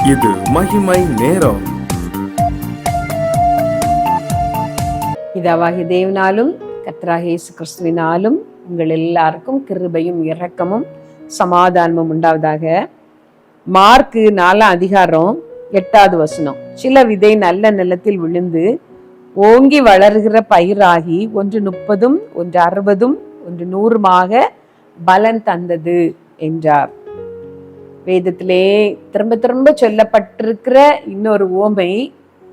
இது மகிமை நேரம். பிதாவாகிய தேவனாலும் கர்த்தராகிய இயேசு கிறிஸ்துவினாலும் உங்கள் எல்லாருக்கும் கிருபையும் இரக்கமும் சமாதானமும் உண்டாவதாக. மார்க்கு 4:8. சில விதை நல்ல நிலத்தில் விழுந்து ஓங்கி வளர்கிற பயிராகி 1 30, 1 60, 1 100 பலன் தந்தது என்றார். வேதத்திலே திரும்ப திரும்ப சொல்லப்பட்டிருக்கிற இன்னொரு உவமை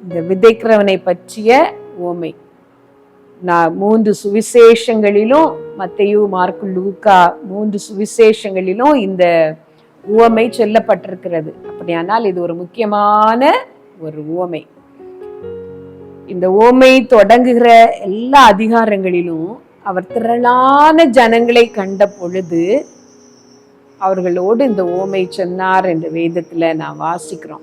இந்த விதைக்கிறவனை பற்றிய உவமை. 3 சுவிசேஷங்களிலும், மத்தேயு, மார்க்கு, லூக்கா 3 சுவிசேஷங்களிலும் இந்த உவமை சொல்லப்பட்டிருக்கிறது. அப்படியானால் இது ஒரு முக்கியமான ஒரு உவமை. இந்த உவமை தொடங்குகிற எல்லா அதிகாரங்களிலும் அவர் திரளான ஜனங்களை கண்ட பொழுது அவர்களோடு இந்த உவமை சொன்னார் என்று வேதத்துல நான் வாசிக்கிறோம்.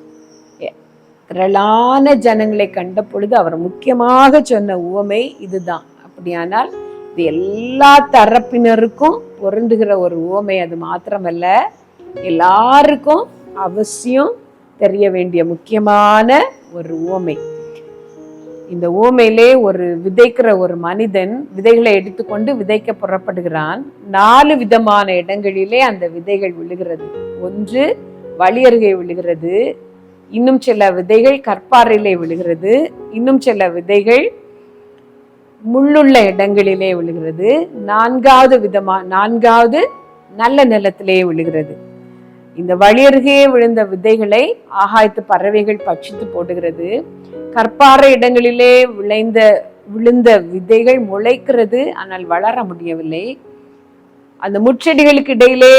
திரளான ஜனங்களை கண்ட பொழுது அவர் முக்கியமாக சொன்ன உவமை இதுதான். அப்படியானால் இது எல்லா தரப்பினருக்கும் பொருந்துகிற ஒரு உவமை. அது மாத்திரமல்ல, எல்லாருக்கும் அவசியம் தெரிய வேண்டிய முக்கியமான ஒரு உவமை. இந்த உவமையிலே ஒரு விதைக்கிற ஒரு மனிதன் விதைகளை எடுத்துக்கொண்டு விதைக்க புறப்படுகிறான். 4 விதமான இடங்களிலே அந்த விதைகள் விழுகிறது. ஒன்று வழி அருகே விழுகிறது, இன்னும் சில விதைகள் கற்பாறையிலே விழுகிறது, இன்னும் சில விதைகள் முள்ளுள்ள இடங்களிலே விழுகிறது, 4வது நல்ல நிலத்திலே விழுகிறது. இந்த வழி அருகே விழுந்த விதைகளை ஆகாயத்து பறவைகள் பட்சித்து போடுகிறது. கற்பாறை இடங்களிலே விழுந்த விதைகள் முளைக்கிறது, ஆனால் வளர முடியவில்லை. அந்த முட்செடிகளுக்கு இடையிலே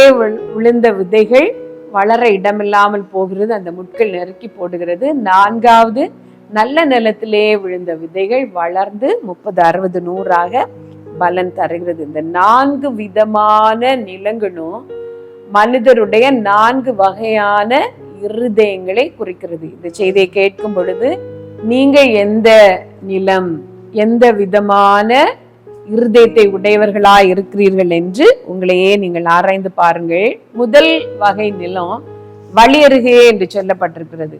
விழுந்த விதைகள் வளர இடமில்லாமல் போகிறது, அந்த முட்கள் நெருக்கி போடுகிறது. 4வது நல்ல நிலத்திலே விழுந்த விதைகள் வளர்ந்து 30, 60, 100 பலன் தருகிறது. இந்த 4 விதமான நிலங்களும் மனிதருடைய 4 வகையான இருதயங்களை குறிக்கிறது. இந்த செய்தியை கேட்கும் பொழுது நீங்க எந்த நிலம், எந்த விதமான இருதயத்தை உடையவர்களா இருக்கிறீர்கள் என்று உங்களையே நீங்கள் ஆராய்ந்து பாருங்கள். முதல் வகை நிலம் வழி அருகே என்று சொல்லப்பட்டிருக்கிறது.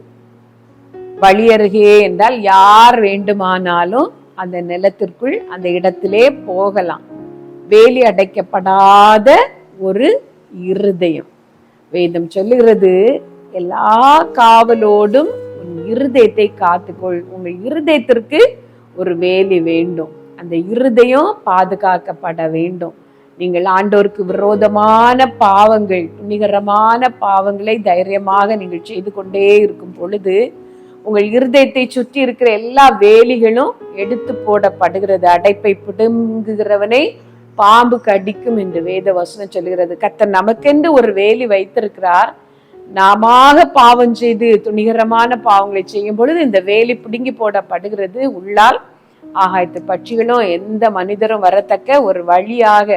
வழி அருகே என்றால் யார் வேண்டுமானாலும் அந்த நிலத்திற்குள், அந்த இடத்திலே போகலாம். வேலி அடைக்கப்படாத ஒரு இருதயம். வேதம் சொல்லுகிறது, எல்லா காவலோடும் உன் இருதயத்தை காத்துக்கொள். உங்கள் இருதயத்திற்கு ஒரு வேலி வேண்டும். அந்த இருதயம் பாதுகாக்கப்பட வேண்டும். நீங்கள் ஆண்டவருக்கு விரோதமான பாவங்கள், துணிகரமான பாவங்களை தைரியமாக நீங்கள் செய்து கொண்டே இருக்கும் பொழுது உங்கள் இருதயத்தை சுற்றி இருக்கிற எல்லா வேலிகளும் எடுத்து போடப்படுகிறது. அடைப்பை பிடுங்குகிறவனை பாம்பு கடிக்கும் என்று வேத வசனம் சொல்கிறது. கர்த்தர் நமக்கென்று ஒரு வேலி வைத்திருக்கிறார். நாம பாவம் செய்து துணிகரமான பாவங்களை செய்யும் பொழுது இந்த வேலி பிடுங்கி போடப்படுகிறது. உள்ளால் ஆகாயத்து பட்சிகளும் எந்த மனிதரும் வரத்தக்க ஒரு வழியாக,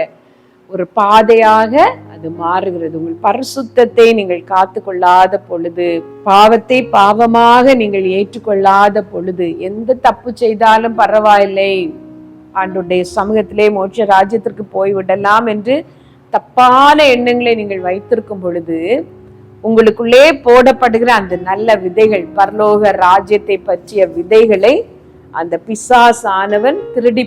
ஒரு பாதையாக அது மாறுகிறது. உங்கள் பரிசுத்தத்தை நீங்கள் காத்து கொள்ளாத பொழுது, பாவத்தை பாவமாக நீங்கள் ஏற்றுக்கொள்ளாத பொழுது, எந்த தப்பு செய்தாலும் பரவாயில்லை, ஆண்டுடைய சமூகத்திலே மோட்ச ராஜ்யத்திற்கு போய்விடலாம் என்று தப்பான எண்ணங்களை நீங்கள் வைத்திருக்கும் பொழுது உங்களுக்குள்ளே போடப்படுகிற அந்த நல்ல விதைகள், பரலோக ராஜ்யத்தை பற்றிய விதைகளை அந்த பிசாசானவன் திருடி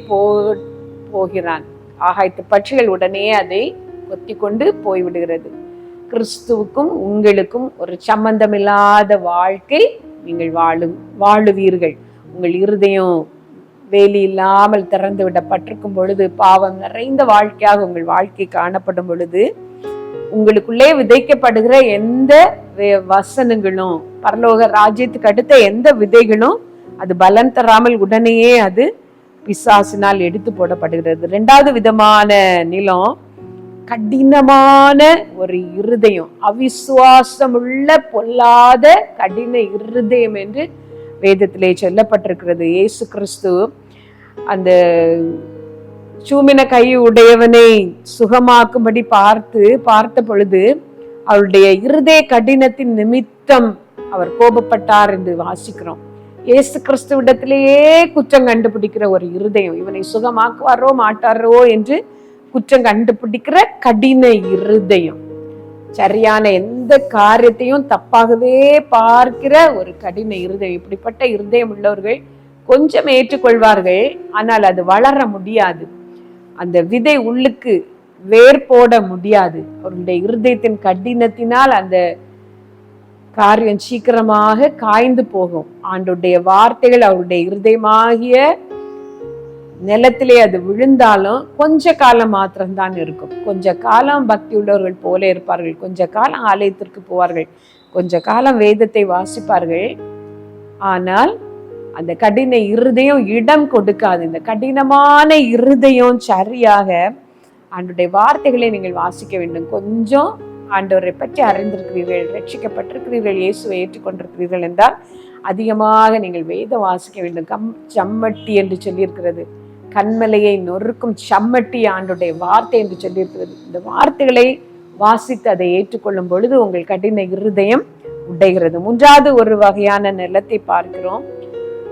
போகிறான். ஆகாயத்து பட்சிகள் உடனே அதை கொத்தி கொண்டு போய்விடுகிறது. கிறிஸ்துவுக்கும் உங்களுக்கும் ஒரு சம்பந்தமில்லாத வாழ்க்கை நீங்கள் வாழுவீர்கள். உங்கள் இருதயம் வேலி இல்லாமல் திறந்து விடப்பட்டிருக்கும் பொழுது, பாவம் நிறைந்த வாழ்க்கையாக உங்கள் வாழ்க்கை காணப்படும் பொழுது, உங்களுக்குள்ளே விதைக்கப்படுகிற எந்த வசனங்களும், பரலோக ராஜ்யத்துக்கு அடுத்த எந்த விதைகளும் அது பலன் தராமல் உடனேயே அது பிசாசினால் எடுத்து போடப்படுகிறது. 2வது விதமான நிலம் கடினமான ஒரு இருதயம், அவிசுவாசமுள்ள பொல்லாத கடின இருதயம் என்று வேதத்திலே சொல்லப்பட்டிருக்கிறது. இயேசு கிறிஸ்து அந்த சூமின கை உடையவனை சுகமாக்கும்படி பார்த்த பொழுது அவருடைய இருதய கடினத்தின் நிமித்தம் அவர் கோபப்பட்டார் என்று வாசிக்கிறோம். இயேசு கிறிஸ்துவிடத்திலேயே குற்றம் கண்டுபிடிக்கிற ஒரு இருதயம், இவனை சுகமாக்குவாரோ மாட்டாரோ என்று குற்றம் கண்டுபிடிக்கிற கடின இருதயம். சரியான எந்த காரியத்தையும் தப்பாகவே பார்க்கிற ஒரு கடின இருதயம். இப்படிப்பட்ட இருதயம் உள்ளவர்கள் கொஞ்சம் ஏற்றுக்கொள்வார்கள், ஆனால் அது வளர முடியாது. அந்த விதை உள்ளுக்கு வேர் போட முடியாது. அவருடைய இருதயத்தின் கடினத்தினால் அந்த காரியம் சீக்கிரமாக காய்ந்து போகும். ஆண்டுடைய வார்த்தைகள் அவருடைய இருதயமாகிய நிலத்திலே அது விழுந்தாலும் கொஞ்ச காலம் மாத்திரம்தான் இருக்கும். கொஞ்ச காலம் பக்தி உள்ளவர்கள் போல இருப்பார்கள், கொஞ்ச காலம் ஆலயத்திற்கு போவார்கள், கொஞ்ச காலம் வேதத்தை வாசிப்பார்கள். ஆனால் அந்த கடின இருதயம் இடம் கொடுக்காது. இந்த கடினமான இருதயம் சரியாக ஆண்டுடைய வார்த்தைகளை நீங்கள் வாசிக்க வேண்டும். கொஞ்சம் ஆண்டவரை பற்றி அறிந்திருக்கிறீர்கள், ரட்சிக்கப்பட்டிருக்கிறீர்கள், இயேசுவை ஏற்றுக்கொண்டிருக்கிறீர்கள் என்றால் அதிகமாக நீங்கள் வேதம் வாசிக்க வேண்டும். சம்மட்டி என்று சொல்லியிருக்கிறது, கண்மலையை நொறுக்கும் சம்மட்டி ஆண்டுடைய வார்த்தை என்று சொல்லியிருக்கிறது. இந்த வார்த்தைகளை வாசித்து அதை ஏற்றுக்கொள்ளும் பொழுது உங்கள் கடின இருதயம் உடைகிறது. மூன்றாவது ஒரு வகையான நிலத்தை பார்க்கிறோம்.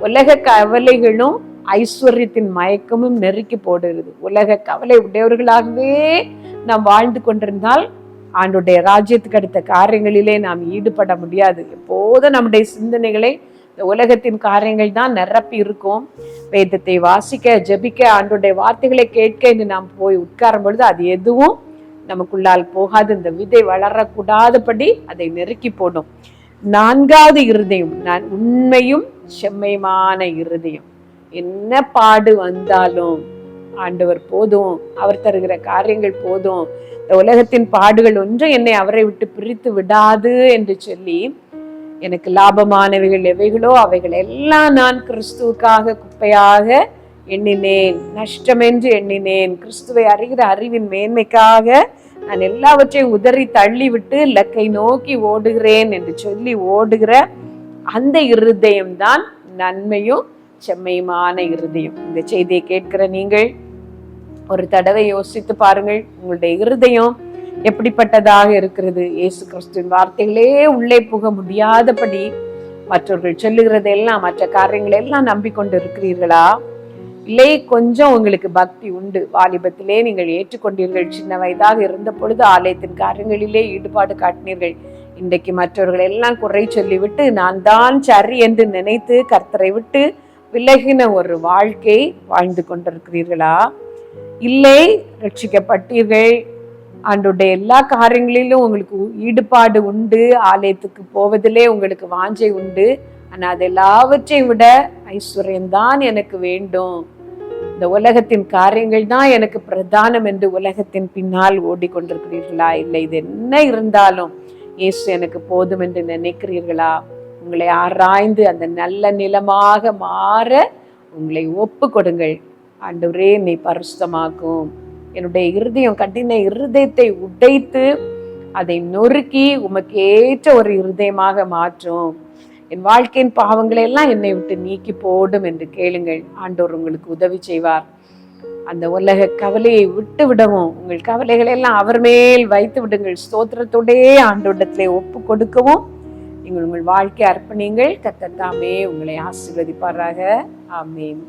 உலக கவலைகளும் ஐஸ்வர்யத்தின் மயக்கமும் நெருக்கி போடுகிறது. உலக கவலை உடையவர்களாகவே நாம் வாழ்ந்து கொண்டிருந்தால் ஆண்டுடைய ராஜ்யத்துக்கு அடுத்த காரியங்களிலே நாம் ஈடுபட முடியாது. எப்போதும் நம்முடைய சிந்தனைகளை இந்த உலகத்தின் காரியங்கள் தான் நிரப்பி இருக்கும். வேதத்தை வாசிக்க, ஜெபிக்க, ஆண்டுடைய வார்த்தைகளை கேட்க என்று நாம் போய் உட்காரும் பொழுது அது எதுவும் நமக்குள்ளால் போகாது. இந்த விதை வளரக்கூடாதபடி அதை நெருக்கி போடும். நான்காவது இருதயம், உண்மையும் செம்மையுமான இருதயம். என்ன பாடு வந்தாலும் ஆண்டவர் போதும், அவர் தருகிற காரியங்கள் போதும், இந்த உலகத்தின் பாடுகள் ஒன்றும் என்னை அவரை விட்டு பிரித்து விடாது என்று சொல்லி, எனக்கு லாபமானவைகள் எவைகளோ அவைகள் எல்லாம் நான் கிறிஸ்துவுக்காக குப்பையாக எண்ணினேன், நஷ்டமென்று எண்ணினேன். கிறிஸ்துவை அறிகிற அறிவின் மேன்மைக்காக நான் எல்லாவற்றையும் உதறி தள்ளி விட்டு இலக்கை நோக்கி ஓடுகிறேன் என்று சொல்லி ஓடுகிற அந்த இருதயம்தான் நன்மையும் செம்மையுமான இருதயம். இந்த செய்தியை கேட்கிற நீங்கள் ஒரு தடவை யோசித்து பாருங்கள், உங்களுடைய இருதயம் எப்படிப்பட்டதாக இருக்கிறது. இயேசு கிறிஸ்துவின் வார்த்தைகளே உள்ளே புக முடியாதபடி மற்றவர்கள் சொல்லுகிறதெல்லாம், மற்ற காரியங்களை எல்லாம் நம்பிக்கொண்டு இருக்கிறீர்களா? இல்லை, கொஞ்சம் உங்களுக்கு பக்தி உண்டு, வாலிபத்திலே நீங்கள் ஏற்றுக்கொண்டீர்கள், சின்ன வயதாக இருந்த பொழுது ஆலயத்தின் காரியங்களிலே ஈடுபாடு காட்டினீர்கள். இன்றைக்கு மற்றவர்கள் எல்லாம் குறை சொல்லிவிட்டு நான் தான் சரி என்று நினைத்து கர்த்தரை விட்டு விலகின ஒரு வாழ்க்கை வாழ்ந்து கொண்டிருக்கிறீர்களா? இல்லை, ரட்சிக்கப்பட்டீர்கள், ஆண்டுடைய எல்லா காரியங்களிலும் உங்களுக்கு ஈடுபாடு உண்டு, ஆலயத்துக்கு போவதிலே உங்களுக்கு வாஞ்சை உண்டு, ஆனா அது எல்லாவற்றையும் விட ஐஸ்வர்யம்தான் எனக்கு வேண்டும், இந்த உலகத்தின் காரியங்கள் தான் எனக்கு பிரதானம் என்று உலகத்தின் பின்னால் ஓடிக்கொண்டிருக்கிறீர்களா? இல்லை, இது என்ன இருந்தாலும் இயேசு எனக்கு போதும் என்று நினைக்கிறீர்களா? உங்களை ஆராய்ந்து அந்த நல்ல நிலமாக மாற உங்களை ஒப்பு கொடுங்கள். ஆண்டவரே, என்னை பரிசுத்தமாக்கும், என்னுடைய இருதயம் கடின இருதயத்தை உடைத்து அதை நொறுக்கி உமக்கு ஏற்ற ஒரு இருதயமாக மாற்றும், என் வாழ்க்கையின் பாவங்களை எல்லாம் என்னை விட்டு நீக்கி போடும் என்று கேளுங்கள். ஆண்டவர் உங்களுக்கு உதவி செய்வார். அந்த உலக கவலையை விட்டு விடவும், உங்கள் கவலைகளை எல்லாம் அவர் மேல் வைத்து விடுங்கள். ஸ்தோத்திரத்தோடே ஆண்டவரிடத்திலே ஒப்பு கொடுக்கவும் நீங்கள் உங்கள் வாழ்க்கை அர்ப்பணிங்கள். கர்த்தர் தாமே உங்களை ஆசீர்வதிப்பாராக. ஆமென்.